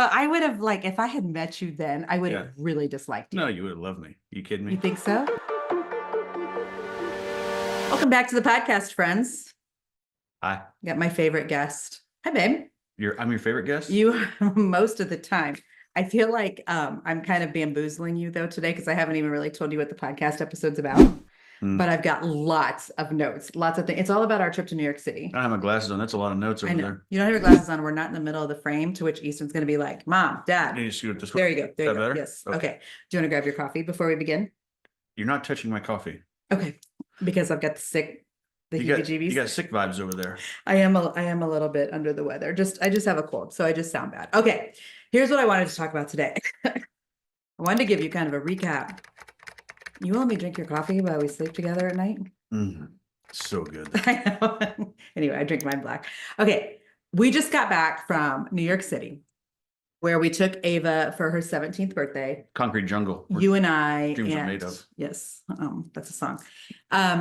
I would have like if I had met you then, I would have really disliked you. No, you would have loved me. You kidding me? You think so? Welcome back to the podcast, friends. Hi. Got my favorite guest. Hi, babe. I'm your favorite guest? You most of the time. I feel like I'm kind of bamboozling you though today because I haven't even really told you what the podcast episode's about. But I've got lots of notes, lots of things. It's all about our trip to New York City. I don't have my glasses on. That's a lot of notes over there. You don't have your glasses on. We're not in the middle of the frame, to which Easton's going to be like, Mom, Dad. You need to scoot this way. There you go. There you go. Better? Yes. Okay. Do you want to grab your coffee before we begin? You're not touching my coffee. Okay. Because I've got the heebie-jeebies. You got sick vibes over there. I am a little bit under the weather. I just have a cold, so I just sound bad. Okay. Here's what I wanted to talk about today. I wanted to give you kind of a recap. You want me to drink your coffee while we sleep together at night? So good. I know. Anyway, I drink mine black. Okay. We just got back from New York City, where we took Ava for her 17th birthday. Concrete jungle. You and I. Dreams are made of. Yes. That's a song.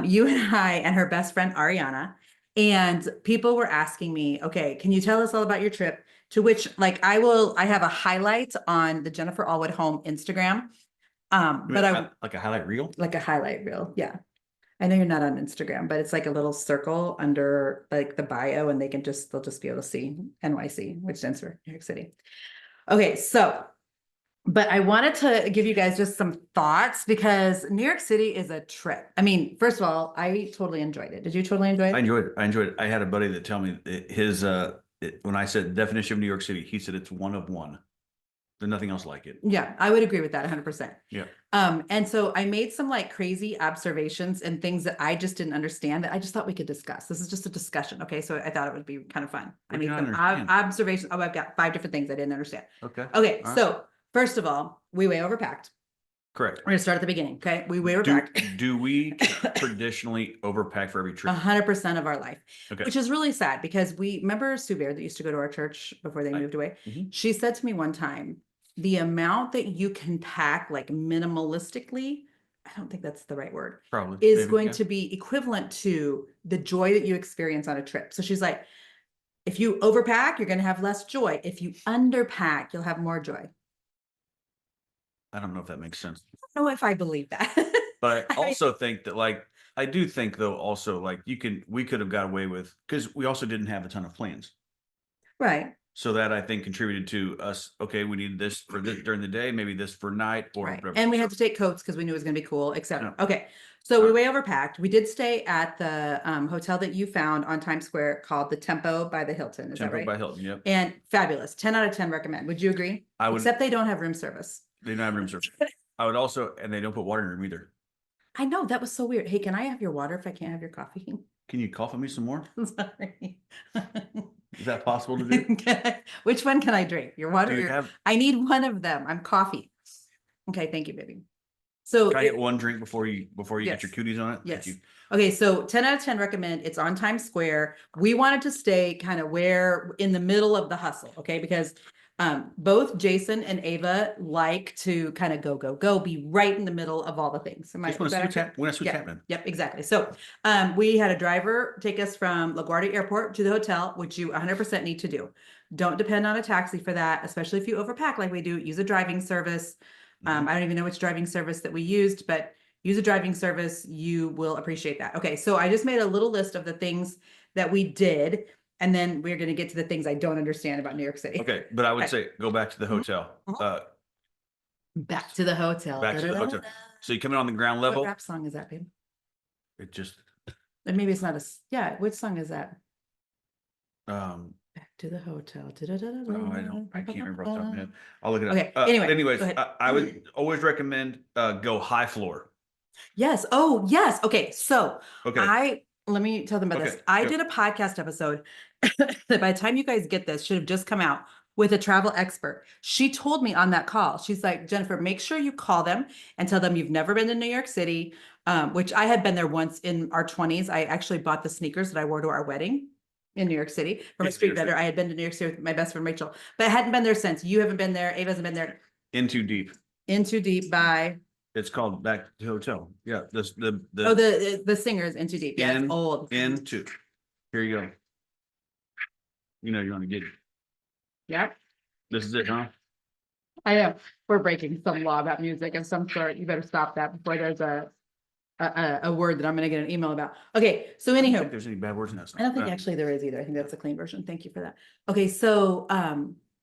You and I and her best friend, Ariana. And people were asking me, okay, can you tell us all about your trip? To which, like, I have a highlight on the Jennifer Allwood Home Instagram. Like a highlight reel? Like a highlight reel. Yeah. I know you're not on Instagram, but it's like a little circle under like the bio, and they'll just be able to see NYC, which stands for New York City. Okay. But I wanted to give you guys just some thoughts because New York City is a trip. I mean, first of all, I totally enjoyed it. Did you totally enjoy it? I enjoyed it. I had a buddy that tell me when I said definition of New York City, he said it's one of one. There's nothing else like it. Yeah, I would agree with that 100%. Yeah. And so I made some like crazy observations and things that I just didn't understand that I just thought we could discuss. This is just a discussion. Okay. So I thought it would be kind of fun. I made some observations. Oh, I've got 5 different things I didn't understand. Okay. Okay. So first of all, we way overpacked. Correct. We're going to start at the beginning. Okay. We way overpacked. Do we traditionally overpack for every trip? 100% of our life, okay. Which is really sad because remember Sue Bear that used to go to our church before they moved away. She said to me one time, the amount that you can pack like minimalistically, I don't think that's the right word, probably is going to be equivalent to the joy that you experience on a trip. So she's like, if you overpack, you're going to have less joy. If you underpack, you'll have more joy. I don't know if that makes sense. I don't know if I believe that. But I also think that like, I do think though, also like we could have got away with, because we also didn't have a ton of plans. Right. So that I think contributed to us. Okay, we need this for this during the day, maybe this for night or whatever. And we had to take coats because we knew it was going to be cool, etc. Okay, so we way overpacked. We did stay at the hotel that you found on Times Square called the Tempo by the Hilton. Is that right? Tempo by Hilton, yep. And fabulous. 10 out of 10 recommend. Would you agree? I would. Except they don't have room service. They don't have room service. I would also, and they don't put water in them either. I know, that was so weird. Hey, can I have your water if I can't have your coffee? Can you cough on me some more? Sorry. Is that possible to do? Which one can I drink? Your water? I need one of them. I'm coffee. Okay, thank you, baby. So can I get one drink before you get your cooties on it? Yes. Okay, so 10 out of 10 recommend. It's on Times Square. We wanted to stay kind of in the middle of the hustle, okay? Because both Jason and Ava like to kind of go, be right in the middle of all the things. When a switch happened. Yep, exactly. So we had a driver take us from LaGuardia Airport to the hotel, which you 100% need to do. Don't depend on a taxi for that, especially if you overpack like we do. Use a driving service. I don't even know which driving service that we used, but use a driving service. You will appreciate that. Okay, so I just made a little list of the things that we did. And then we're going to get to the things I don't understand about New York City. Okay, but I would say go back to the hotel. Back to the hotel. Back to the hotel. So you come in on the ground level. What rap song is that, babe? It just. And maybe it's not a. Which song is that? Back to the hotel. I can't remember off the top of my head. I'll look it up. Okay. Anyways, I would always recommend go high floor. Yes. Oh, yes. Okay. So let me tell them about this. I did a podcast episode that by the time you guys get this should have just come out with a travel expert. She told me on that call, she's like, Jennifer, make sure you call them and tell them you've never been to New York City, which I had been there once in our 20s. I actually bought the sneakers that I wore to our wedding in New York City from a street vendor. I had been to New York City with my best friend Rachel, but I hadn't been there since. You haven't been there. Ava hasn't been there. In Too Deep. In Too Deep by. It's called Back to Hotel. Yeah, the singer is In Too Deep. Yeah, it's old. Into. Here you go. You know you want to get it. Yep. This is it, huh? I know we're breaking some law about music of some sort. You better stop that before there's a word that I'm going to get an email about. Okay, so I don't anyhow, think there's any bad words in that. I don't think actually there is either. I think that's a clean version. Thank you for that. Okay, so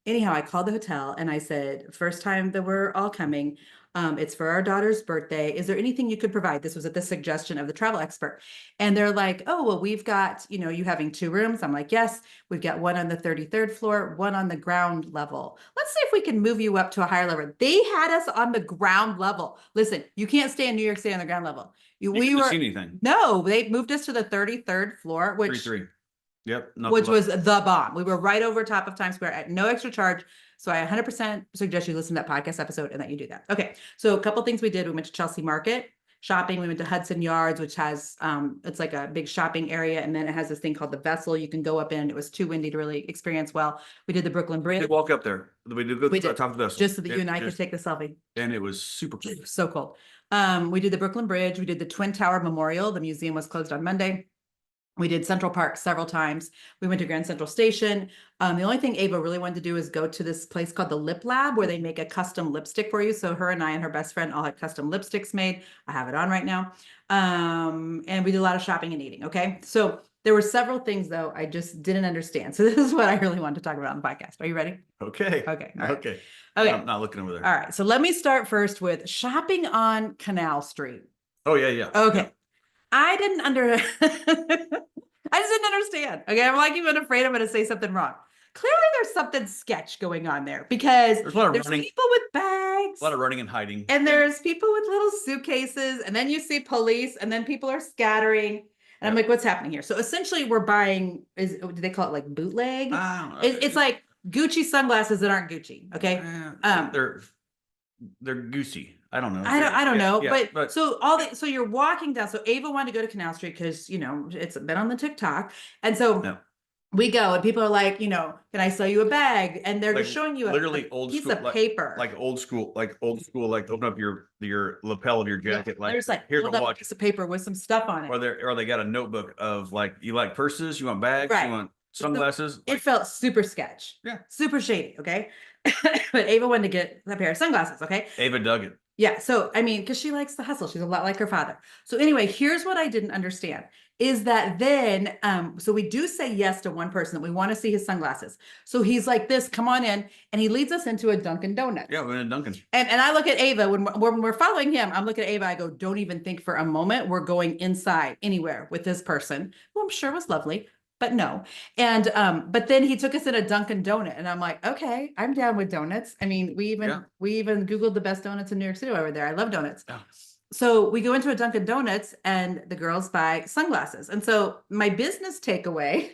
anyhow, I called the hotel and I said, first time that we're all coming. It's for our daughter's birthday. Is there anything you could provide? This was at the suggestion of the travel expert. And they're like, oh, well, we've got, you having 2 rooms. I'm like, yes, we've got one on the 33rd floor, one on the ground level. Let's see if we can move you up to a higher level. They had us on the ground level. Listen, you can't stay in New York City on the ground level. We were see anything. No, they moved us to the 33rd floor, which 33. Yep. which was the bomb. We were right over top of Times Square at no extra charge. So I 100% suggest you listen to that podcast episode and that you do that. Okay. So a couple things we did. We went to Chelsea Market shopping. We went to Hudson Yards, which has, it's like a big shopping area. And then it has this thing called the Vessel you can go up in. It was too windy to really experience well. We did the Brooklyn Bridge. We did walk up there. We did go to the top of the Vessel. Just so that you and I could take the selfie. And it was super cool. So cold. We did the Brooklyn Bridge. We did the Twin Tower Memorial. The museum was closed on Monday. We did Central Park several times. We went to Grand Central Station. The only thing Ava really wanted to do is go to this place called the Lip Lab where they make a custom lipstick for you. So her and I and her best friend all had custom lipsticks made. I have it on right now. And we did a lot of shopping and eating. Okay. So there were several things though I just didn't understand. So this is what I really wanted to talk about on the podcast. Are you ready? Okay. Okay. All right. Okay. Okay. I'm not looking over there. All right. So let me start first with shopping on Canal Street. Oh, yeah, yeah. Okay. Yeah. I just didn't understand. Okay. I'm like even afraid I'm going to say something wrong. Clearly there's something sketch going on there because there's people with bags. A lot of running and hiding. And there's people with little suitcases. And then you see police and then people are scattering. And I'm like, what's happening here? So essentially we're buying, do they call it like bootleg? It's like Gucci sunglasses that aren't Gucci. Okay. They're goosey. I don't know. I don't know. Yeah, but so so you're walking down. So Ava wanted to go to Canal Street because, it's been on the TikTok. And so we go and people are like, can I sell you a bag? And they're just showing you literally a piece of paper. Like old school, like open up your lapel of your jacket. Like, there's here's a watch. Piece of paper with some stuff on it. Or they got a notebook of like, you like purses, you want bags, you want sunglasses. It felt super sketch. Yeah. Super shady. Okay. But Ava wanted to get a pair of sunglasses. Okay. Ava dug it. Yeah. So, I mean, because she likes the hustle. She's a lot like her father. So anyway, here's what I didn't understand is that then, so we do say yes to one person that we want to see his sunglasses. So he's like this, come on in. And he leads us into a Dunkin' Donuts. Yeah, we're in a Dunkin'. And I look at Ava, when we're following him, I'm looking at Ava, I go, don't even think for a moment we're going inside anywhere with this person, who I'm sure was lovely. But no. And, but then he took us in a Dunkin' Donut and I'm like, okay, I'm down with donuts. I mean, we even Googled the best donuts in New York City over there. I love donuts. Yeah. So we go into a Dunkin' Donuts and the girls buy sunglasses. And so my business takeaway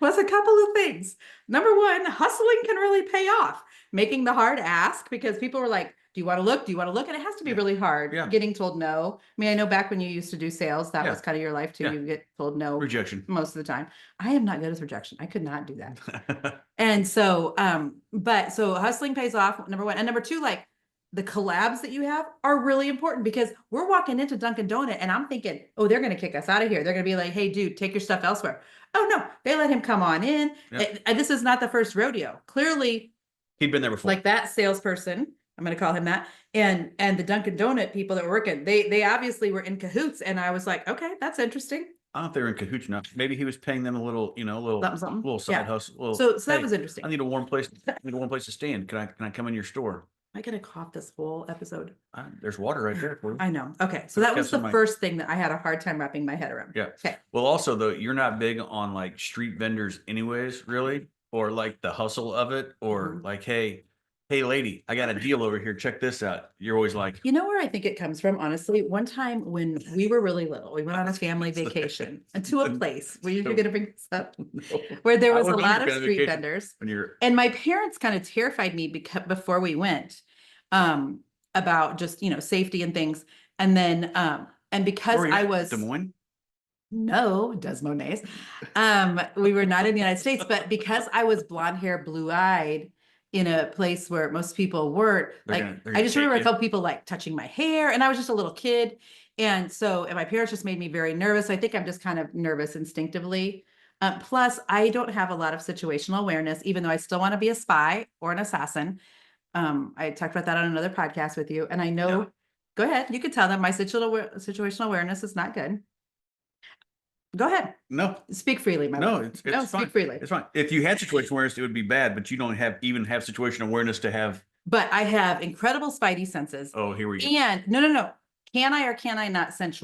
was a couple of things. Number one, hustling can really pay off. Making the hard ask because people were like, do you want to look? Do you want to look? And it has to be really hard getting told no. I mean, I know back when you used to do sales, that was kind of your life too. You get told no. Rejection. Most of the time. I am not good with rejection. I could not do that. And so, so hustling pays off, number one. And number two, like the collabs that you have are really important because we're walking into Dunkin' Donut and I'm thinking, oh, they're going to kick us out of here. They're going to be like, hey, dude, take your stuff elsewhere. Oh, no, they let him come on in. And this is not the first rodeo. Clearly, he'd been there before. Like that salesperson, I'm going to call him that. And the Dunkin' Donut people that were working, they obviously were in cahoots. And I was like, okay, that's interesting. I don't know if they were in cahoots or not. Maybe he was paying them a little, something. Little side hustle. So that was interesting. I need a warm place. To stand. Can I come in your store? Am I gonna cough this whole episode? There's water right there for you. I know. Okay. So that was the first thing that I had a hard time wrapping my head around. Yeah. Okay. Well, also though, you're not big on like street vendors anyways, really, or like the hustle of it, or like, hey lady, I got a deal over here. Check this out. You're always like, you know where I think it comes from, honestly. One time when we were really little, we went on a family vacation to a place where you're going to bring this up, where there was a lot of street vendors. And my parents kind of terrified me before we went, about just, safety and things. And then, and because I was Des Moines. No, Des Moines. We were not in the United States, but because I was blonde hair, blue eyed, in a place where most people weren't, I just remember a couple people like touching my hair and I was just a little kid. And my parents just made me very nervous. I think I'm just kind of nervous instinctively. Plus, I don't have a lot of situational awareness, even though I still want to be a spy or an assassin. I talked about that on another podcast with you, and I know. Yeah. Go ahead, you can tell them my situational awareness is not good. Go ahead. No, Speak freely, my no, love. it's No, fine. speak freely. It's fine. If you had situational awareness, it would be bad, but you don't even have situational awareness to have. But I have incredible spidey senses. Oh, here we go. And no. Can I or can I not sense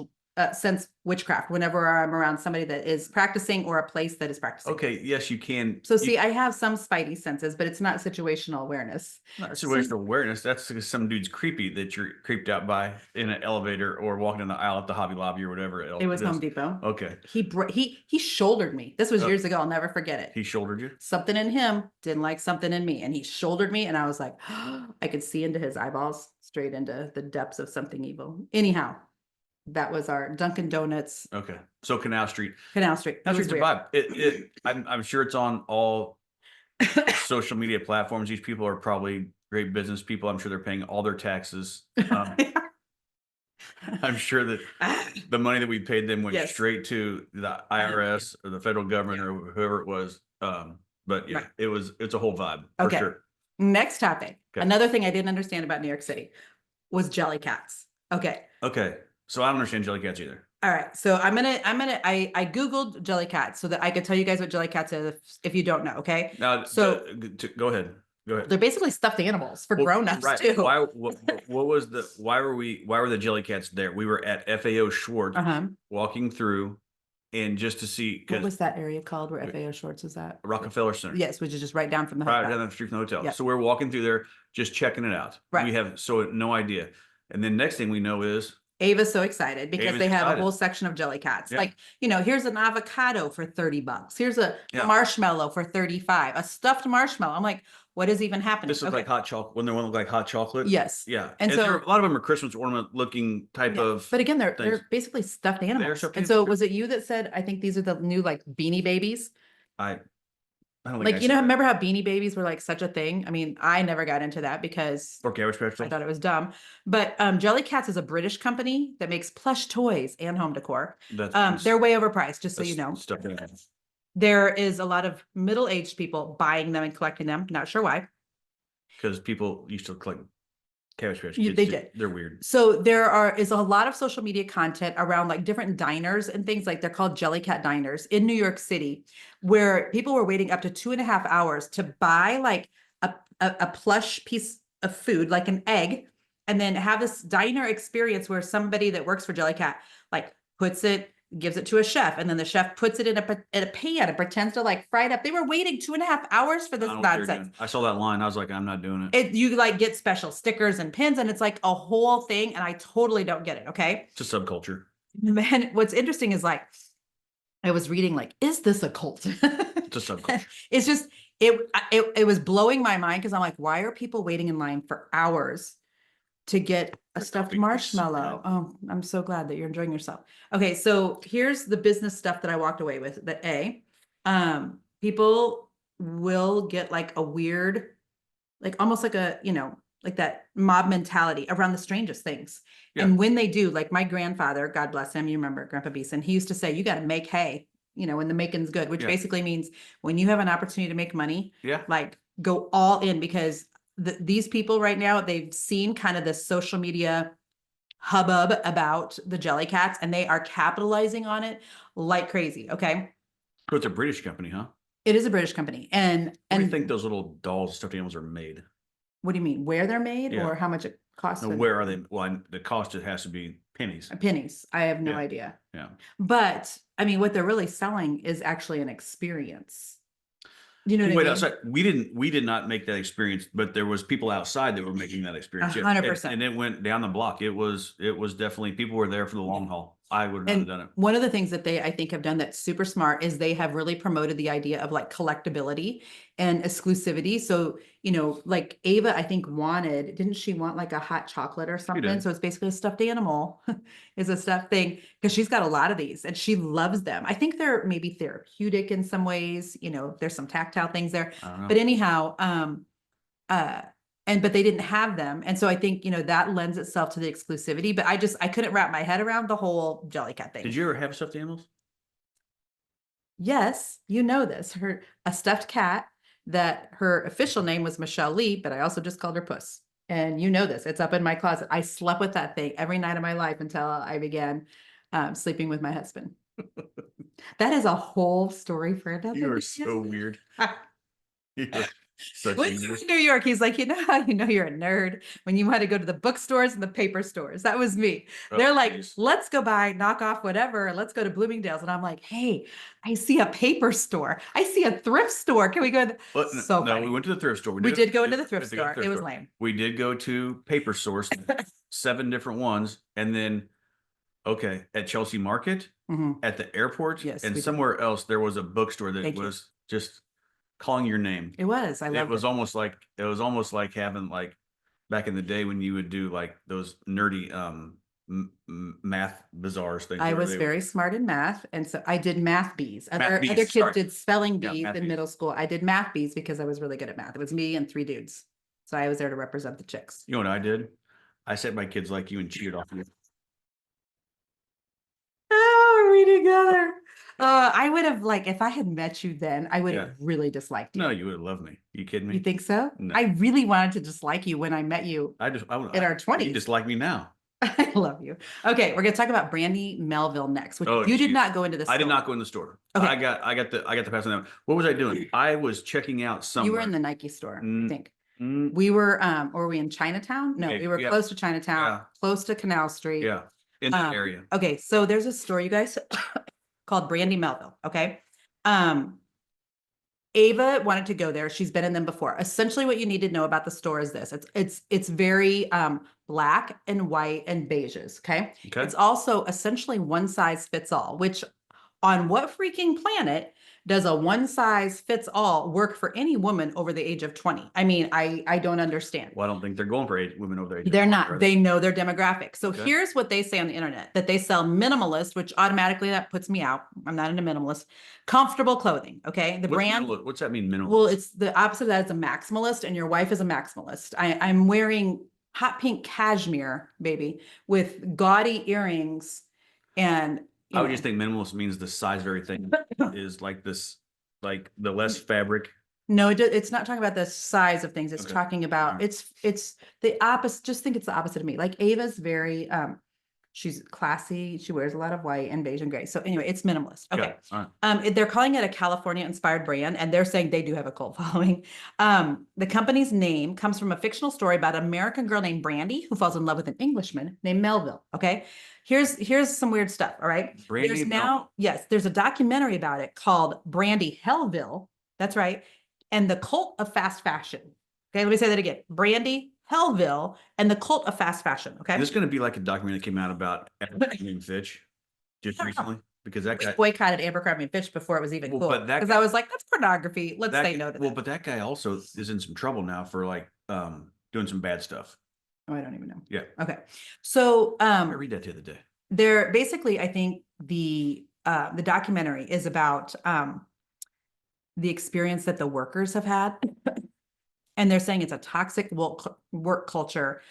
witchcraft whenever I'm around somebody that is practicing or a place that is practicing? Okay, yes, you can. So see, I have some spidey senses, but it's not situational awareness. Not situational awareness. That's because some dude's creepy that you're creeped out by in an elevator or walking in the aisle at the Hobby Lobby or whatever else. It was Home Depot. Okay. He shouldered me. This was years ago. I'll never forget it. He shouldered you? Something in him didn't like something in me, and he shouldered me, and I was like, I could see into his eyeballs, straight into the depths of something evil. Anyhow, that was our Dunkin' Donuts. Okay. So Canal Street. Canal Street. Canal Street's a vibe. I'm sure it's on all social media platforms. These people are probably great business people. I'm sure they're paying all their taxes. I'm sure that the money that we paid them went straight to the IRS or the federal government or whoever it was. But yeah, it's a whole vibe for sure. Next topic. Okay. Another thing I didn't understand about New York City was jelly cats. Okay. So I don't understand jelly cats either. All right. So I Googled jelly cats so that I could tell you guys what jelly cats is if you don't know. Okay. Now, so go ahead. They're basically stuffed animals for grown-ups too. Why were the jelly cats there? We were at FAO Schwartz walking through and just to see. What was that area called where FAO Schwartz is at? Rockefeller Center. Yes, which is just right down from the hotel. Right down the street from the hotel. Yep. So we're walking through there, just checking it out. Right. We have no idea. And then next thing we know is Ava's so excited because they have a whole section of jelly cats. Yeah. Like, here's an avocado for $30. Here's a marshmallow for $35. A stuffed marshmallow. I'm like, what is even happening? This looks like hot chocolate. When they want to look like hot chocolate. Yes. Yeah. And so a lot of them are Christmas ornament looking type of. But again, they're basically stuffed animals. And so was it you that said, I think these are the new like Beanie Babies? I don't think remember how Beanie Babies were like such a thing? I mean, I never got into that because I thought it was dumb. But Jelly Cats is a British company that makes plush toys and home decor. They're way overpriced, just so you know. There is a lot of middle-aged people buying them and collecting them. Not sure why. Because people used to collect Cabbage Patch Kids. They did. They're weird. So is a lot of social media content around like different diners and things like they're called Jelly Cat diners in New York City, where people were waiting up to 2.5 hours to buy like a plush piece of food, like an egg, and then have this diner experience where somebody that works for Jelly Cat like gives it to a chef, and then the chef puts it in a pan and pretends to like fry it up. They were waiting 2.5 hours for this nonsense. I saw that line. I was like, I'm not doing it. You like get special stickers and pins, and it's like a whole thing. And I totally don't get it. Okay. It's a subculture. Man, what's interesting is like, I was reading like, is this a cult? It's a subculture. It's just, it was blowing my mind because I'm like, why are people waiting in line for hours to get a stuffed marshmallow? Oh, I'm so glad that you're enjoying yourself. Okay, so here's the business stuff that I walked away with. People will get like a weird, like almost like a, like that mob mentality around the strangest things. Yeah. And when they do, like my grandfather, God bless him, you remember Grandpa Beeson, he used to say, you got to make hay, when the making's good, which basically means when you have an opportunity to make money, like go all in, because these people right now, they've seen kind of this social media hubbub about the jelly cats, and they are capitalizing on it like crazy. Okay. So it's a British company, huh? It is a British company. And where do you think those little dolls, stuffed animals are made? What do you mean? Where they're made or how much it costs? No, where are they? Well, the cost, it has to be pennies. Pennies. I have no idea. Yeah. But I mean, what they're really selling is actually an experience. You know what I mean? Outside, we did not make that experience, but there was people outside that were making that experience. 100%. And it went down the block. It was definitely, people were there for the long haul. I would not have done it. One of the things that they, I think, have done that's super smart is they have really promoted the idea of like collectability and exclusivity. So, like Ava, I think didn't she want like a hot chocolate or something? So it's basically a stuffed animal is a stuffed thing, because she's got a lot of these and she loves them. I think they're maybe therapeutic in some ways, there's some tactile things there, but anyhow, but they didn't have them. And so I think, that lends itself to the exclusivity, but I couldn't wrap my head around the whole jelly cat thing. Did you ever have stuffed animals? Yes, you know this. A stuffed cat that her official name was Michelle Lee, but I also just called her Puss. And you know this. It's up in my closet. I slept with that thing every night of my life until I began sleeping with my husband. That is a whole story for another. You are so weird. You're such When you were in New York, he's like, you know how you know you're a nerd when you want to go to the bookstores and the paper stores. That was me. They're like, geez. let's go buy, knock off whatever, and let's go to Bloomingdale's. And I'm like, hey, I see a paper store. I see a thrift store. Can we go? But So no, funny. we went to the thrift store. We did go into the thrift store. It was lame. We did go to Paper Source, 7 different ones, and then at Chelsea Market, at the airport, Yes, and we did. somewhere else there was a bookstore that Thank you. was just calling your name. It was. I loved It was almost like having like back in the day when you would do like those nerdy math bazaars things. I was very smart in math, and so I did math bees. Other kids sorry. did spelling Yeah, bees math in bees. middle school. I did math bees because I was really good at math. It was me and 3 dudes. So I was there to represent the chicks. You know what I did? I said my kids like you and cheated off you. Oh, we together. I would have like if I had met you then, I would have really disliked you. No, you would have loved me. You kidding me? You think so? No. I really wanted to dislike you when I met you in our 20s. You dislike me now. I love you. Okay, we're gonna talk about Brandy Melville next. Which you did not go into the store. I did not go in the store. Okay. I got the pass on that. What was I doing? I was checking out somewhere. You were in the Nike store, I think. We were or were we in Chinatown? No, we were close to Chinatown, close to Canal Street. Yeah. In that area. Okay, so there's a store, you guys, called Brandy Melville. Okay. Ava wanted to go there. She's been in them before. Essentially, what you need to know about the store is this: it's very black and white and beiges. Okay. It's also essentially one size fits all. Which, on what freaking planet does a one size fits all work for any woman over the age of 20? I mean, I don't understand. Well, I don't think they're going for women over the age. They're not. They know their demographic. So here's what they say on the internet: that they sell minimalist, which automatically that puts me out. I'm not into minimalist. Comfortable clothing. Okay. The brand. What's that mean? Minimalist? Well, it's the opposite of that is a maximalist, and your wife is a maximalist. I'm wearing hot pink cashmere, baby, with gaudy earrings, and I would just think minimalist means the size of everything is like this, like the less fabric. No, it's not talking about the size of things. It's talking about it's the opposite. Just think it's the opposite of me. Like Ava's very she's classy. She wears a lot of white and beige and gray. So anyway, it's minimalist. Okay. They're calling it a California inspired brand, and they're saying they do have a cult following. The company's name comes from a fictional story about an American girl named Brandy who falls in love with an Englishman named Melville. Okay. Here's some weird stuff. All right. There's a documentary about it called Brandy Hellville. That's right. And the Cult of Fast Fashion. Okay, let me say that again. Brandy Hellville and the Cult of Fast Fashion. Okay. This is going to be like a documentary that came out about Abercrombie and Fitch just recently because that guy boycotted Abercrombie and Fitch before it was even cool. Because I was like, that's pornography. Let's say no to that. Well, but that guy also is in some trouble now for like doing some bad stuff. Oh, I don't even know. Yeah. Okay. So I read that the other day. They're basically, I think the documentary is about the experience that the workers have had. And they're saying it's a toxic work culture.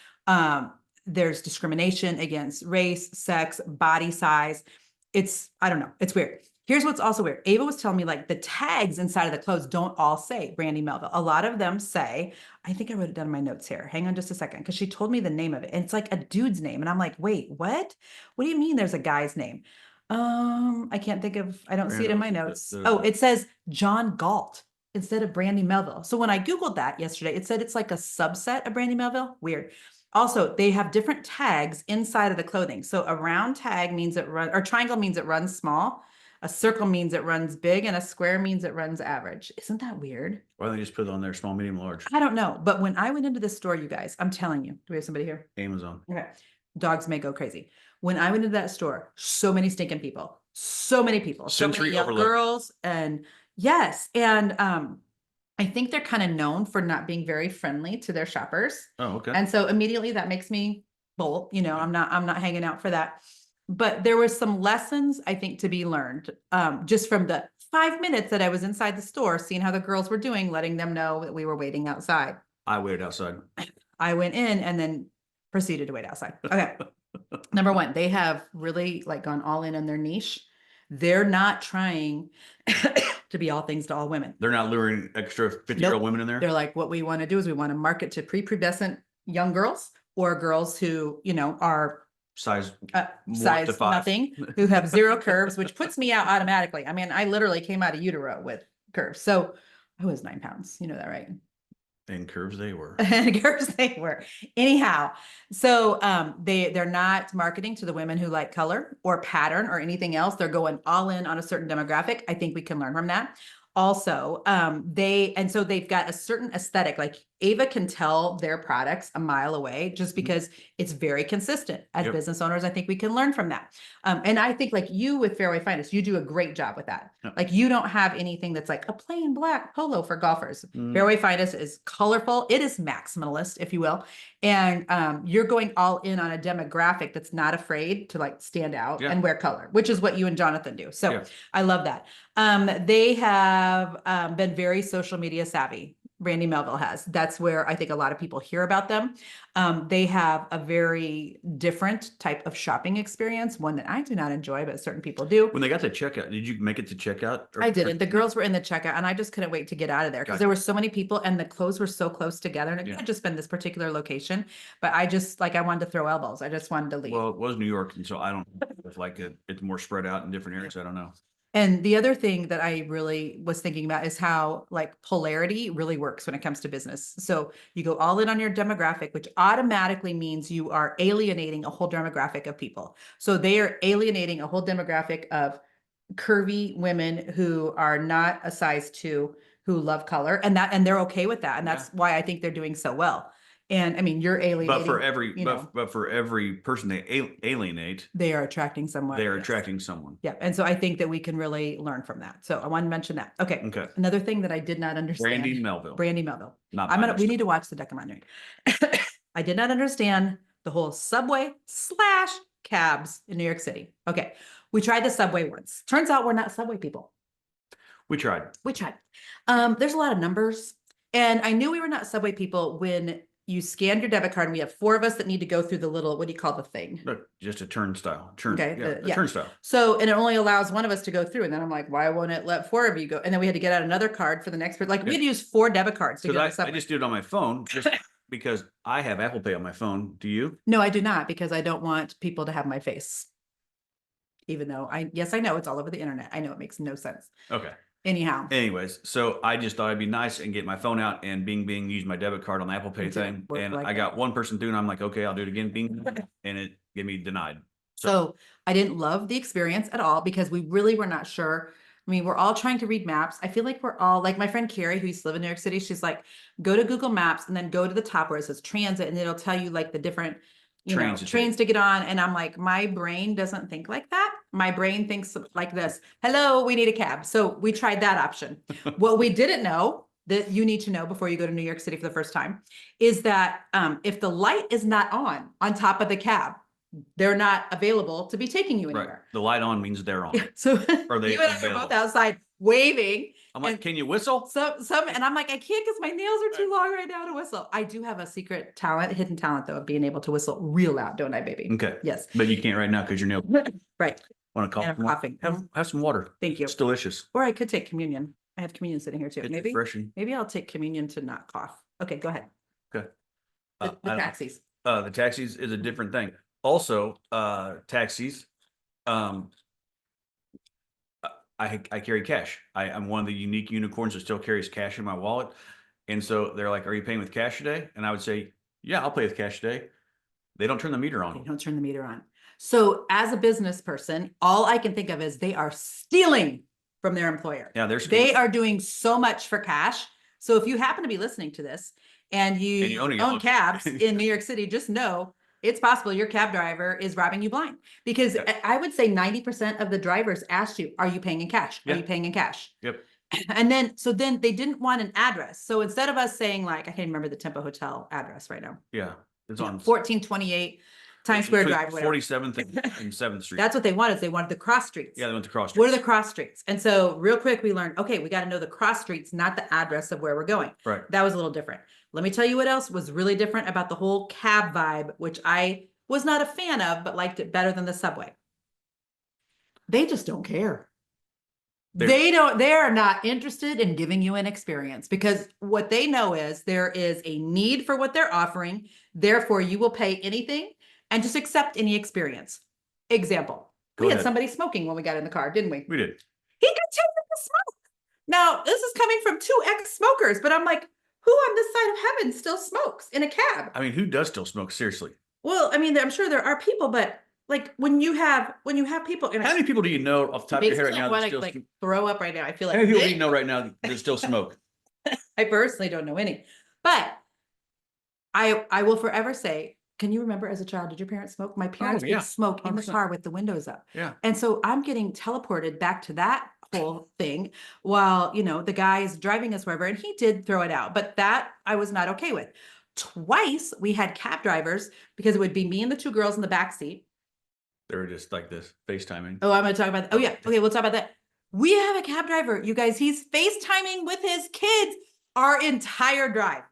There's discrimination against race, sex, body size. I don't know. It's weird. Here's what's also weird. Ava was telling me like the tags inside of the clothes don't all say Brandy Melville. A lot of them say, I think I wrote it down in my notes here. Hang on just a second. Because she told me the name of it. And it's like a dude's name. And I'm like, wait, what? What do you mean there's a guy's name? I can't think of, I don't see it in my notes. Oh, it says John Galt instead of Brandy Melville. So when I Googled that yesterday, it said it's like a subset of Brandy Melville. Weird. Also, they have different tags inside of the clothing. So a round tag means it runs, or triangle means it runs small. A circle means it runs big, and a square means it runs average. Isn't that weird? Why don't they just put it on there, small, medium, large? I don't know. But when I went into the store, you guys, I'm telling you, do we have somebody here? Amazon. Okay. Dogs may go crazy. When I went into that store, so many stinking people, so many people, Sensory so many young overload. girls, and yes, and I think they're kind of known for not being very friendly to their shoppers. Oh, okay. And so immediately that makes me bolt. You know, I'm not hanging out for that. But there were some lessons I think to be learned just from the 5 minutes that I was inside the store, seeing how the girls were doing, letting them know that we were waiting outside. I waited outside. I went in and then proceeded to wait outside. Okay. Number one, they have really like gone all in on their niche. They're not trying to be all things to all women. They're not luring extra 50-year-old women in there. They're like, what we want to do is we want to market to prepubescent young girls or girls who, are size nothing, who have zero curves, which puts me out automatically. I mean, I literally came out of utero with curves. So I was 9 pounds. You know that, right? And curves they were. And curves they were. Anyhow, so they're not marketing to the women who like color or pattern or anything else. They're going all in on a certain demographic. I think we can learn from that. Also, so they've got a certain aesthetic. Like Ava can tell their products a mile away just because it's very consistent. As business owners, I think we can learn from that. And I think like you with Fairway Finest, you do a great job with that. Like you don't have anything that's like a plain black polo for golfers. Fairway Finest is colorful. It is maximalist, if you will. And you're going all in on a demographic that's not afraid to like stand out and wear color, which is what you and Jonathan do. So I love that. They have been very social media savvy. Randy Melville has. That's where I think a lot of people hear about them. They have a very different type of shopping experience, one that I do not enjoy, but certain people do. When they got to checkout, did you make it to checkout? I didn't. The girls were in the checkout and I just couldn't wait to get out of there because there were so many people and the clothes were so close together. And it could have just been this particular location, but I just I wanted to throw elbows. I just wanted to leave. Well, it was New York. And so I don't know if it's more spread out in different areas. I don't know. And the other thing that I really was thinking about is how like polarity really works when it comes to business. So you go all in on your demographic, which automatically means you are alienating a whole demographic of people. So they are alienating a whole demographic of curvy women who are not a size 2, who love color, and they're okay with that. And that's why I think they're doing so well. And I mean, you're alienating. But for every person they alienate, they are attracting someone. They are attracting someone. Yeah. And so I think that we can really learn from that. So I want to mention that. Okay. Another thing that I did not understand. Brandy Melville. We need to watch the documentary. I did not understand the whole subway / cabs in New York City. Okay. We tried the subway once. Turns out we're not subway people. We tried. There's a lot of numbers. And I knew we were not subway people when you scanned your debit card and we have 4 of us that need to go through the little, what do you call the thing? Look, just a turnstile. Turnstile. So, and it only allows one of us to go through. And then I'm like, why won't it let 4 of you go? And then we had to get out another card for the next person. Like we had to use 4 debit cards to get on the subway. I just did it on my phone just because I have Apple Pay on my phone. Do you? No, I do not, because I don't want people to have my face. Even though I know it's all over the internet. I know it makes no sense. Okay. Anyways, so I just thought it'd be nice and get my phone out and bing use my debit card on the Apple Pay thing. And I got one person through and I'm like, okay, I'll do it again. Bing. And it gave me denied. So I didn't love the experience at all because we really were not sure. I mean, we're all trying to read maps. I feel like we're all like my friend Carrie, who used to live in New York City. She's like, go to Google Maps and then go to the top where it says transit and it'll tell you like the different trains to get on. And I'm like, my brain doesn't think like that. My brain thinks like this. Hello, we need a cab. So we tried that option. What we didn't know that you need to know before you go to New York City for the first time is that if the light is not on top of the cab, they're not available to be taking you anywhere. Right. The light on means they're on. So are they you and I are both outside waving. I'm like, can you whistle? And I'm like, I can't because my nails are too long right now to whistle. I do have a secret talent, hidden talent though, of being able to whistle real loud, don't I, baby? Okay. Yes. But you can't right now because you're nails. Right. Want to cough? And I'm coughing. Have some water. Thank you. It's delicious. Or I could take communion. I have communion sitting here too. It's maybe refreshing. Maybe I'll take communion to not cough. Okay, go ahead. Okay. The taxis. The taxis is a different thing. Also, taxis. I carry cash. I'm one of the unique unicorns that still carries cash in my wallet. And so they're like, are you paying with cash today? And I would say, yeah, I'll pay with cash today. They don't turn the meter on. They don't turn the meter on. So as a business person, all I can think of is they are stealing from their employer. Yeah, they are doing so much for cash. So if you happen to be listening to this and you own cabs in New York City, just know it's possible your cab driver is robbing you blind, because I would say 90% of the drivers asked you, are you paying in cash? Are you paying in cash? Yep. And then they didn't want an address. So instead of us saying like, I can't remember the Tempo Hotel address right now. Yeah. It's on 1428 Times Square Drive. 47th and 7th Street. That's what they wanted. They wanted the cross streets. Yeah, they went to cross streets. What are the cross streets? And so real quick, we learned, okay, we got to know the cross streets, not the address of where we're going. Right. That was a little different. Let me tell you what else was really different about the whole cab vibe, which I was not a fan of, but liked it better than the subway. They just don't care. They are not interested in giving you an experience because what they know is there is a need for what they're offering. Therefore, you will pay anything and just accept any experience. Example, we had somebody smoking when we got in the car, didn't we? We did. He continued to smoke. Now, this is coming from 2 ex-smokers, but I'm like, who on this side of heaven still smokes in a cab? I mean, who does still smoke? Seriously. Well, I mean, I'm sure there are people, but like when you have people, how many people do you know off the top of your head right now that still like throw up right now? I feel like how many people do you know right now that still smoke? I personally don't know any, but I will forever say, can you remember as a child, did your parents smoke? My parents would smoke in the car with the windows up. Yeah. And so I'm getting teleported back to that whole thing while, you know, the guy is driving us wherever, and he did throw it out, but that I was not okay with. Twice we had cab drivers because it would be me and the 2 girls in the back seat. They were just like this, FaceTiming. Oh, I'm going to talk about that. Oh, yeah. Okay, we'll talk about that. We have a cab driver, you guys. He's FaceTiming with his kids our entire drive.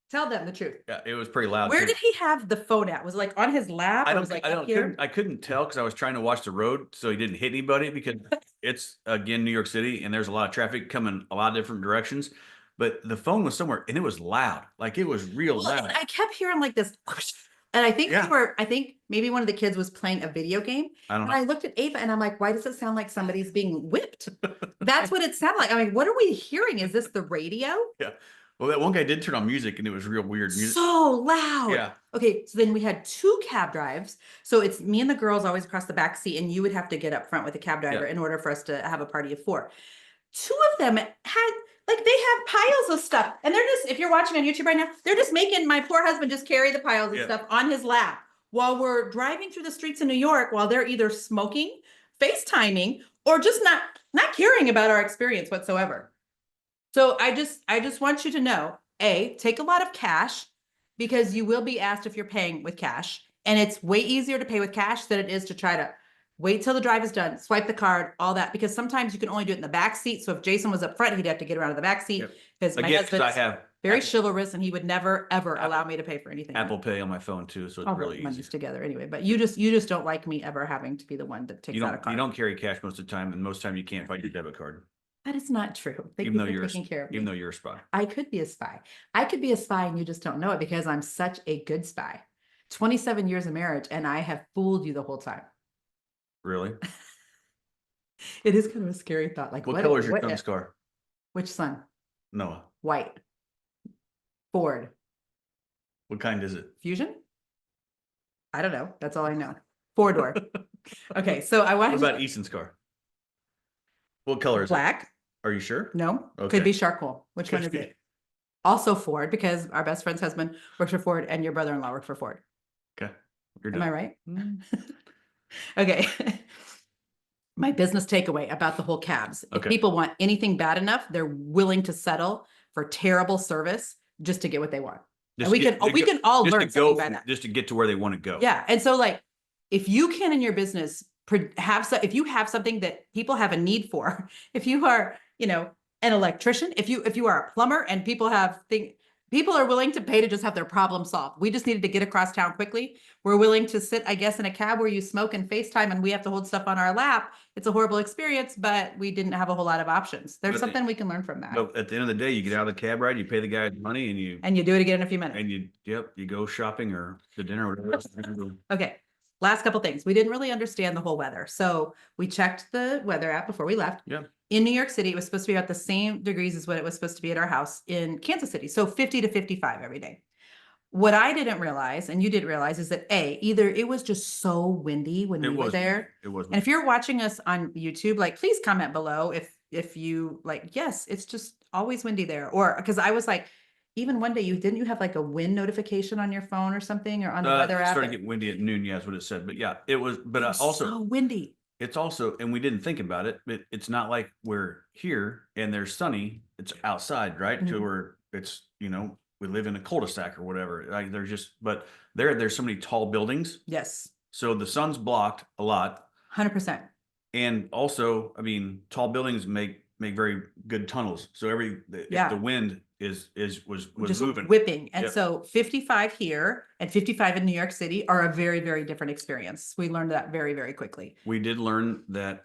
Tell them the truth. Yeah, it was pretty loud. Where did he have the phone at? Was it like on his lap? I was like up here? I couldn't tell because I was trying to watch the road so he didn't hit anybody because it's, again, New York City, and there's a lot of traffic coming a lot of different directions. But the phone was somewhere, and it was loud. Like, it was real loud. I kept hearing like this. And I think I think maybe one of the kids was playing a video game. And I looked at Ava and I'm like, why does it sound like somebody's being whipped? That's what it sounded like. I mean, what are we hearing? Is this the radio? Yeah. Well, that one guy did turn on music, and it was real weird music. So loud. Yeah. Okay. So then we had 2 cab drives. So it's me and the girls always across the back seat, and you would have to get up front with a cab driver in order for us to have a party of 4. 2 of them had, like, they have piles of stuff, and they're just, if you're watching on YouTube right now, they're just making my poor husband just carry the piles of stuff on his lap while we're driving through the streets of New York, while they're either smoking, FaceTiming, or just not caring about our experience whatsoever. So I just want you to know, A, take a lot of cash, because you will be asked if you're paying with cash, and it's way easier to pay with cash than it is to try to wait till the drive is done, swipe the card, all that, because sometimes you can only do it in the back seat. So if Jason was up front, he'd have to get around to the back seat because my husband's very chivalrous, and he would never ever allow me to pay for anything. Apple Pay on my phone too, so it's really easy. Together anyway. But you just don't like me ever having to be the one that takes out a card. You don't carry cash most of the time, and most of the time you can't find your debit card. That is not true. Even though you're a spy. I could be a spy. I could be a spy, and you just don't know it because I'm such a good spy. 27 years of marriage, and I have fooled you the whole time. Really? It is kind of a scary thought. Like, what color is your son's car? Which son? Noah. White. Ford. What kind is it? Fusion? I don't know. That's all I know. 4-door. Okay, so I want. What about Easton's car? What color is it? Black. Are you sure? No. Okay. Could be charcoal. Which one is it? Also Ford, because our best friend's husband works for Ford, and your brother-in-law worked for Ford. Okay. Am I right? Okay. My business takeaway about the whole cabs. If people want anything bad enough, they're willing to settle for terrible service just to get what they want. And we can all learn something by that. Just to get to where they want to go. Yeah. And so, like, if you can in your business if you have something that people have a need for, if you are, you know, an electrician, if you are a plumber, and people are willing to pay to just have their problem solved. We just needed to get across town quickly. We're willing to sit, I guess, in a cab where you smoke and FaceTime, and we have to hold stuff on our lap. It's a horrible experience, but we didn't have a whole lot of options. There's something we can learn from that. But at the end of the day, you get out of the cab ride, you pay the guy money, and you do it again in a few minutes. And you go shopping or to dinner or whatever else. Okay. Last couple things. We didn't really understand the whole weather. So we checked the weather app before we left. Yeah. In New York City, it was supposed to be about the same degrees as what it was supposed to be at our house in Kansas City. So 50 to 55 every day. What I didn't realize, and you didn't realize, is that either it was just so windy when we were there. It was. And if you're watching us on YouTube, like, please comment below if you like, yes, it's just always windy there. Or because I was like, even one day you have like a wind notification on your phone or something, or on the weather app. It started getting windy at noon. Yeah, that's what it said. But yeah, it was. But also so windy. It's also, and we didn't think about it, but it's not like we're here and there's sunny. It's outside, right? Mm-hmm. To where it's, we live in a cul-de-sac or whatever. Like but there's so many tall buildings. Yes. So the sun's blocked a lot. 100%. And also, I mean, tall buildings make very good tunnels. So if the wind was just moving, whipping. And so 55 here and 55 in New York City are a very, very different experience. We learned that very, very quickly. We did learn that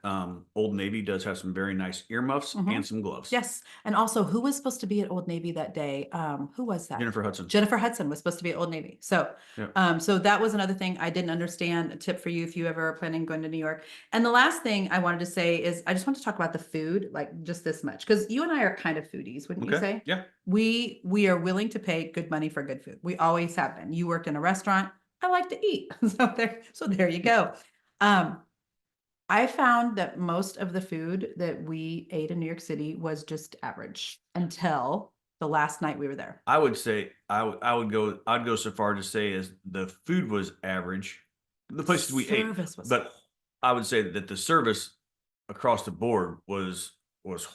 Old Navy does have some very nice earmuffs and some gloves. Yes. And also, who was supposed to be at Old Navy that day? Who was that? Jennifer Hudson. Jennifer Hudson was supposed to be at Old Navy. So, so that was another thing I didn't understand. A tip for you if you ever are planning going to New York. And the last thing I wanted to say is I just want to talk about the food, like just this much, because you and I are kind of foodies, wouldn't you say? Yeah. We are willing to pay good money for good food. We always have been. You worked in a restaurant. I like to eat. So there you go. I found that most of the food that we ate in New York City was just average until the last night we were there. I would say I'd go so far to say as the food was average, the places we ate, but I would say that the service across the board was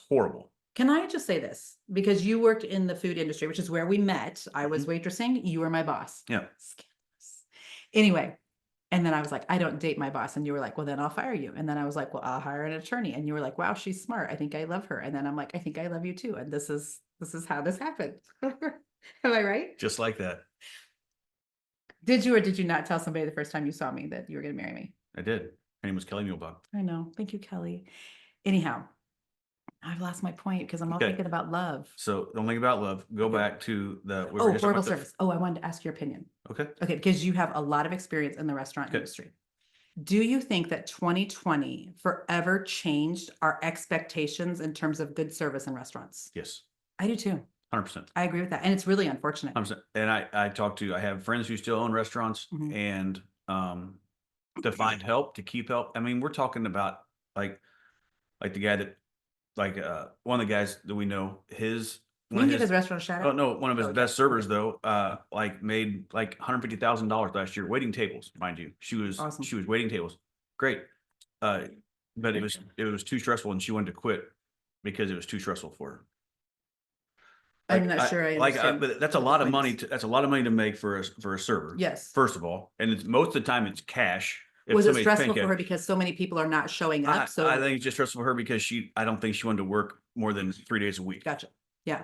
horrible. Can I just say this? Because you worked in the food industry, which is where we met. I was waitressing. You were my boss. Yeah. Scandalous. Anyway. And then I was like, I don't date my boss. And you were like, well, then I'll fire you. And then I was like, well, I'll hire an attorney. And you were like, wow, she's smart. I think I love her. And then I'm like, I think I love you too. And this is how this happened. Am I right? Just like that. Did you or did you not tell somebody the first time you saw me that you were going to marry me? I did. Her name was Kelly Mulebach. I know. Thank you, Kelly. Anyhow, I've lost my point because I'm all thinking about love. So don't think about love. Go back to the horrible service. I wanted to ask your opinion. Okay. Okay, because you have a lot of experience in the restaurant industry. Do you think that 2020 forever changed our expectations in terms of good service in restaurants? Yes. I do too. 100%. I agree with that. And it's really unfortunate. 100%. And I have friends who still own restaurants and to find help, to keep help. I mean, we're talking about like the guy that one of the guys that we know, we can give his restaurant a shout out. Oh no, one of his best servers though, made like $150,000 last year waiting tables, mind you. She was awesome. She was waiting tables. Great. But it was too stressful and she wanted to quit because it was too stressful for her. I'm not sure I understand. But that's a lot of money that's a lot of money to make for a server. Yes. First of all, and it's most of the time it's cash. Was it stressful for her because so many people are not showing up? I think it's just stressful for her because I don't think she wanted to work more than 3 days a week. Gotcha. Yeah.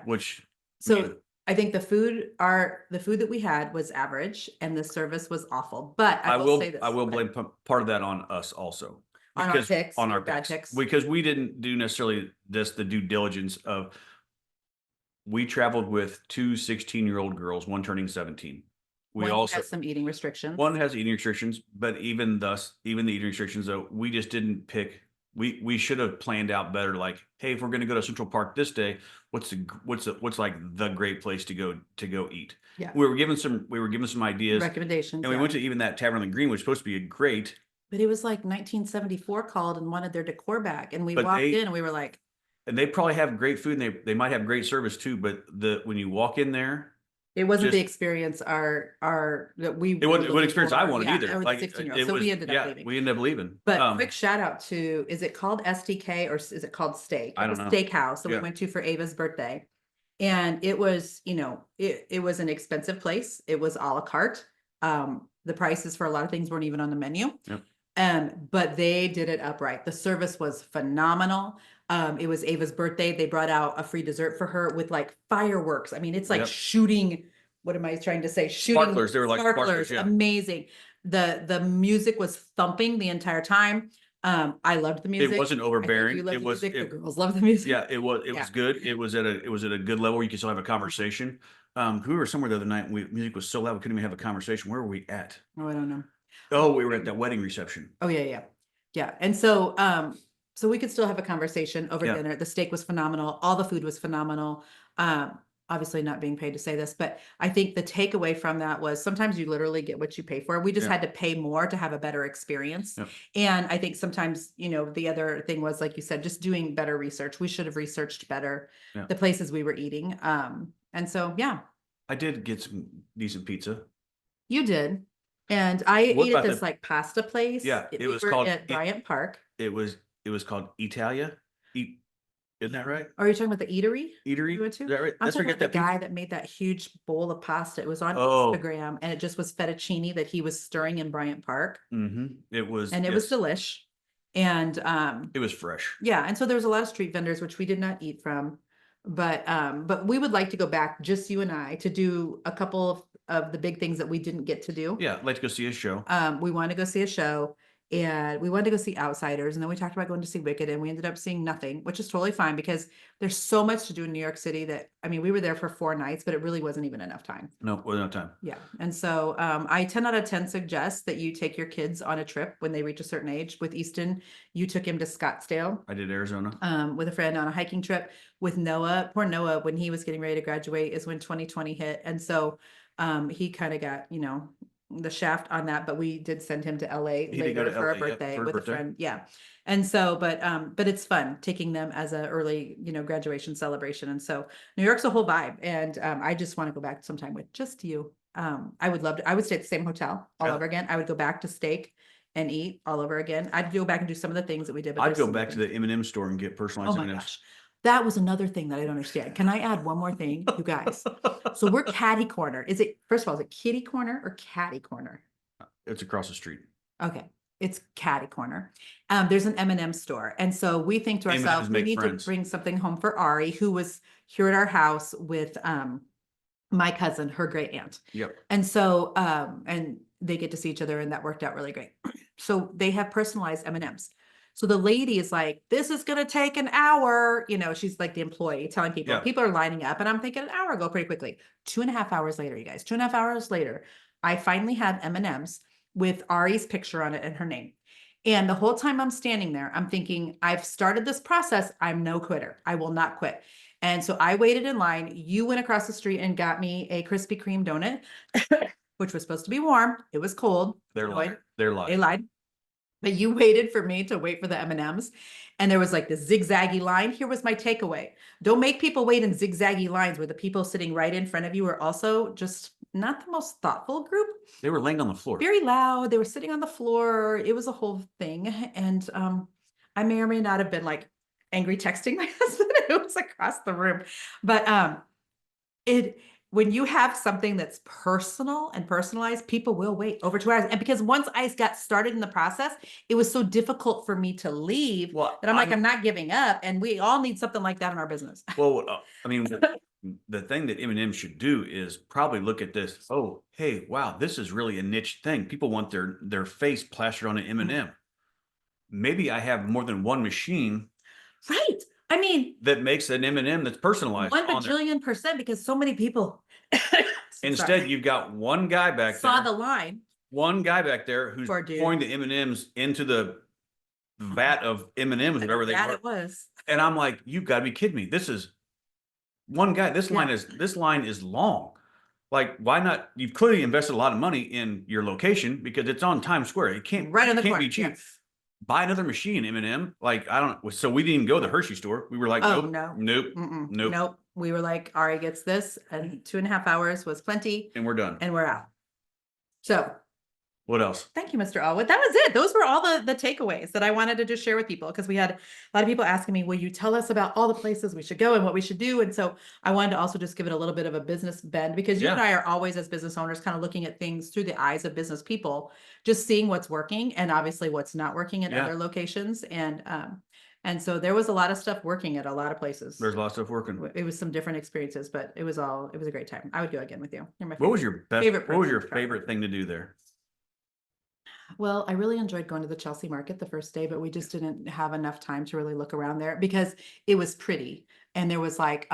I think the food that we had was average and the service was awful. But I will say this. I will blame part of that on us also. On our picks. On our picks. Because we didn't do necessarily the due diligence of we traveled with 2 16-year-old girls, one turning 17. We also has some eating restrictions. One has eating restrictions, but even the eating restrictions, though, we just didn't pick. We should have planned out better. Like, hey, if we're going to go to Central Park this day, what's like the great place to go eat? Yeah, we were given some ideas, recommendations, and we went to even that Tavern on the Green, which was supposed to be a great. But it was like 1974 called and wanted their decor back, and we walked in and we were like. And they probably have great food, and they might have great service too. But when you walk in there. It wasn't the experience that we. It wasn't what experience I wanted either. Like 16-year-old. So we ended up leaving. We ended up leaving. But quick shout out to, is it called STK or is it called Steak? I don't know. Steakhouse that we went to for Ava's birthday, and it was it was an expensive place. It was a la carte. The prices for a lot of things weren't even on the menu. Yep. But they did it upright. The service was phenomenal. It was Ava's birthday. They brought out a free dessert for her with like fireworks. I mean, it's like shooting. What am I trying to say? Shooting sparklers. They were like sparklers. Yeah. Amazing. The music was thumping the entire time. I loved the music. It wasn't overbearing. The girls loved the music. Yeah, it was good. It was at a good level where you could still have a conversation. We were somewhere the other night. Music was so loud we couldn't even have a conversation. Where were we at? Oh, I don't know. Oh, we were at that wedding reception. Oh yeah. And so so we could still have a conversation over dinner. The steak was phenomenal. All the food was phenomenal. Obviously not being paid to say this, but I think the takeaway from that was sometimes you literally get what you pay for. We just had to pay more to have a better experience. And I think sometimes, the other thing was, like you said, just doing better research. We should have researched better the places we were eating. And so, I did get some decent pizza. You did. And I ate at this like pasta place. Yeah. It was called at Bryant Park. It was called Italia. Isn't that right? Are you talking about the eatery? Eatery? You went to? Is that right? I'm talking about the guy that made that huge bowl of pasta. It was on Instagram, and it just was fettuccine that he was stirring in Bryant Park. It was, and it was delish, and it was fresh. Yeah, and so there was a lot of street vendors which we did not eat from, but we would like to go back, just you and I, to do a couple of the big things that we didn't get to do. Yeah, I'd like to go see a show. We wanted to go see a show. And we wanted to go see Outsiders, and then we talked about going to see Wicked, and we ended up seeing nothing, which is totally fine because there's so much to do in New York City that, I mean, we were there for 4 nights, but it really wasn't even enough time. No, wasn't enough time. Yeah. And so I 10 out of 10 suggest that you take your kids on a trip when they reach a certain age. With Easton, you took him to Scottsdale. I did Arizona. With a friend on a hiking trip. With Noah, poor Noah, when he was getting ready to graduate is when 2020 hit. And so he kind of got, the shaft on that, but we did send him to LA later for a birthday with a friend. Yeah. And so, but it's fun taking them as an early, graduation celebration. And so New York's a whole vibe. And I just want to go back sometime with just you. I would love to, I would stay at the same hotel all over again. I would go back to steak and eat all over again. I'd go back and do some of the things that we did. I'd go back to the M&M store and get personalized M&Ms. Gosh. That was another thing that I don't understand. Can I add one more thing, you guys? So we're catty corner. First of all, is it kitty corner or catty corner? It's across the street. Okay. It's catty corner. There's an M&M store. And so we think to ourselves, we need to bring something home for Ari, who was here at our house with my cousin, her great aunt. Yep. And so, and they get to see each other, and that worked out really great. So they have personalized M&Ms. So the lady is like, this is going to take an hour. She's like the employee telling people, people are lining up, and I'm thinking an hour go pretty quickly. 2.5 hours later, you guys, 2.5 hours later, I finally had M&Ms with Ari's picture on it and her name. And the whole time I'm standing there, I'm thinking, I've started this process. I'm no quitter. I will not quit. And so I waited in line. You went across the street and got me a Krispy Kreme donut, which was supposed to be warm. It was cold. They're lying. They lied. But you waited for me to wait for the M&Ms. And there was like the zigzaggy line. Here was my takeaway. Don't make people wait in zigzaggy lines where the people sitting right in front of you are also just not the most thoughtful group. They were laying on the floor. Very loud. They were sitting on the floor. It was a whole thing. And I may or may not have been like angry texting my husband. It was across the room. But when you have something that's personal and personalized, people will wait over 2 hours. And because once I got started in the process, it was so difficult for me to leave that I'm not giving up. And we all need something like that in our business. Well, I mean, the thing that M&M should do is probably look at this. Oh, hey, wow, this is really a niche thing. People want their face plastered on an M&M. Maybe I have more than one machine. Right. I mean, that makes an M&M that's personalized. 1,000,000,000%, because so many people. Instead, you've got one guy back there. Saw the line. One guy back there who's pouring the M&Ms into the vat of M&Ms, whatever they are. It was. And I'm like, you've got to be kidding me. This is one guy. This line is long. Like, why not? You've clearly invested a lot of money in your location because it's on Times Square. It can't be cheap. Yes. Buy another machine, M&M. Like, I don't. So we didn't even go to the Hershey store. We were like, nope. We were like, Ari gets this, and 2.5 hours was plenty, and we're done, and we're out. So, what else? Thank you, Mr. Allwood. That was it. Those were all the takeaways that I wanted to just share with people, because we had a lot of people asking me, will you tell us about all the places we should go and what we should do? And so I wanted to also just give it a little bit of a business bend, because you and I are always, as business owners, kind of looking at things through the eyes of business people, just seeing what's working and obviously what's not working at other locations. And so there was a lot of stuff working at a lot of places. There's a lot of stuff working. It was some different experiences, but it was a great time. I would go again with you. You're my favorite. What was your favorite? What was your favorite thing to do there? Well, I really enjoyed going to the Chelsea market the first day, but we just didn't have enough time to really look around there because it was pretty. And there was like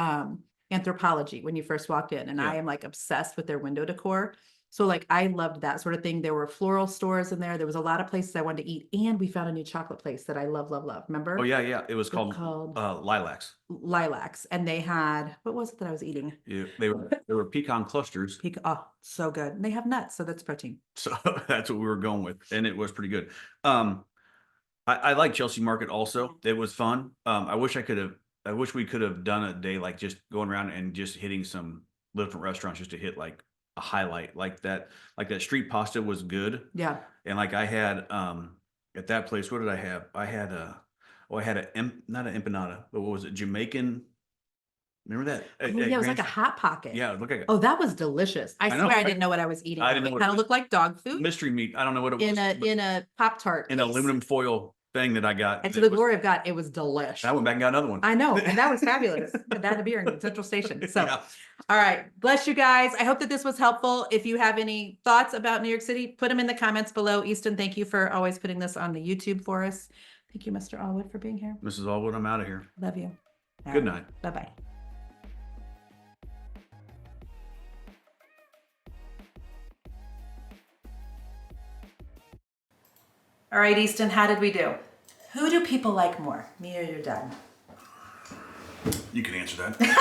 Anthropologie when you first walked in, and I am like obsessed with their window decor. So like, I loved that sort of thing. There were floral stores in there. There was a lot of places I wanted to eat. And we found a new chocolate place that I love. Remember? Oh yeah. It was called Lilacs. Lilacs. And they had, what was it that I was eating? Yeah, they were pecan clusters. Oh, so good. And they have nuts. So that's protein. So that's what we were going with. And it was pretty good. I like Chelsea Market also. It was fun. I wish we could have done a day like just going around and just hitting some different restaurants just to hit like a highlight like that street pasta was good. Yeah. And like I had at that place, what did I have? I had not an empanada, but what was it? Jamaican. Remember that? It was like a hot pocket. Yeah, look like oh, that was delicious. I swear I didn't know what I was eating. I didn't know. It kind of looked like dog food. Mystery meat. I don't know what it was. In a Pop-Tart. In aluminum foil thing that I got. And to the glory of God, it was delish. I went back and got another one. I know, and that was fabulous. That had a beer in Central Station. So, Yeah. all right, bless you guys. I hope that this was helpful. If you have any thoughts about New York City, put them in the comments below. Easton, thank you for always putting this on the YouTube for us. Thank you, Mr. Allwood, for being here. Mrs. Allwood, I'm out of here. Love you. Good night. Bye-bye. All right, Easton, how did we do? Who do people like more, me or your dad? You can answer that.